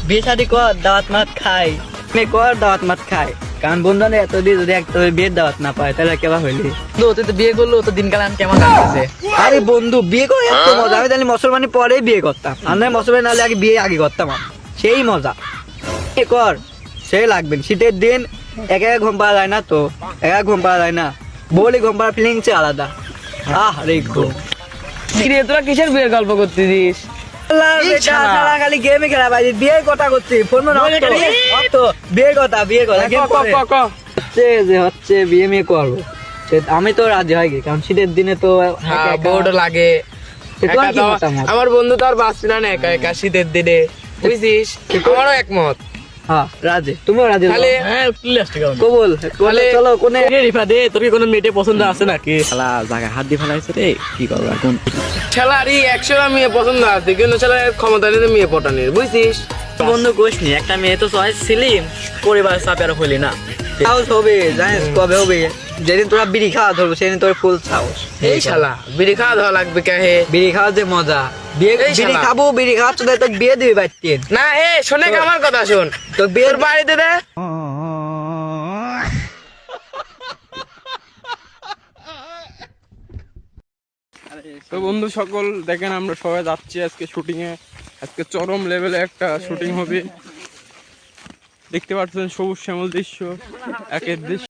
বিয়ে শাদি কর, দাওয়াত মাত খাই, কর দাওয়াত মাত খাই। কারণ বন্ধু এত দিয়ে যদি একটা বিয়ের দাওয়াত না পায় তাহলে কেবা হইলি। তুই তো বিয়ে করলো, তো দিনকাল কেমন কাটতেছে? আরে বন্ধু বিয়ে করে এত মজা, আমি তাহলে মুসলমানি পরেই বিয়ে করতাম, আর নয় মুসলমান নাহলে আগে বিয়ে আগে করতাম। সেই মজা এ কর, সেই লাগবে। শীতের দিন এক এক ঘুম পাওয়া যায় না, তো এক এক ঘুম পাওয়া যায় না, বলি ঘুম পাওয়ার ফিলিংস আলাদা। রে ঘুম তোরা কিসের বিয়ের গল্প করতেছিস? খালি গেমে খেলা পাইছি, বিয়ে কথা করছি, ফোন তো বিয়ে কথা হচ্ছে বিয়ে মেয়ে করবো। আমি তো রাজি হয়, কারণ শীতের দিনে তো লাগে। আমার বন্ধু তো আর বাঁচছে না একা একা শীতের দিনে, বুঝছিস? আমারও একমত। হ্যাঁ রাজি, তুমিও রাজি? কবুল চলো কোনে রিফা দে, তোর কি কোনো মেয়েটে পছন্দ আছে নাকি? শালা জায়গায় হাত দিয়ে ফেলাইছে রে, কি করবো এখন? ছেলারই 100টা মেয়ে পছন্দ আছে, কিন্তু ছেলের ক্ষমতা নেই মেয়ে পটানোর, বুঝছিস? বন্ধু কোশনি, একটা মেয়ে তো চয়েস ছিলিম, পরিবার চাপে আর হইলি না। সাহস হবে, জানিস কবে হবে? যেদিন তোরা বিড়ি খাওয়া ধরবো সেদিন তোর ফুল সাহস। এই শালা বিড়ি খাওয়া ধরা লাগবে কে? বিড়ি খাওয়া যে মজা, বিড়ি খাবো, বিড়ি খাওয়া তো তোর বিয়ে দিবি বাড়তেন না। শোনে আমার কথা শোন, তোর বিয়ের বাড়িতে দে। তো বন্ধু সকল দেখেন, আমরা সবাই যাচ্ছি আজকে শুটিং এ। আজকে চরম লেভেলে একটা শুটিং হবে, দেখতে পাচ্ছেন সবুজ শ্যামল দৃশ্য, একের দৃশ্য।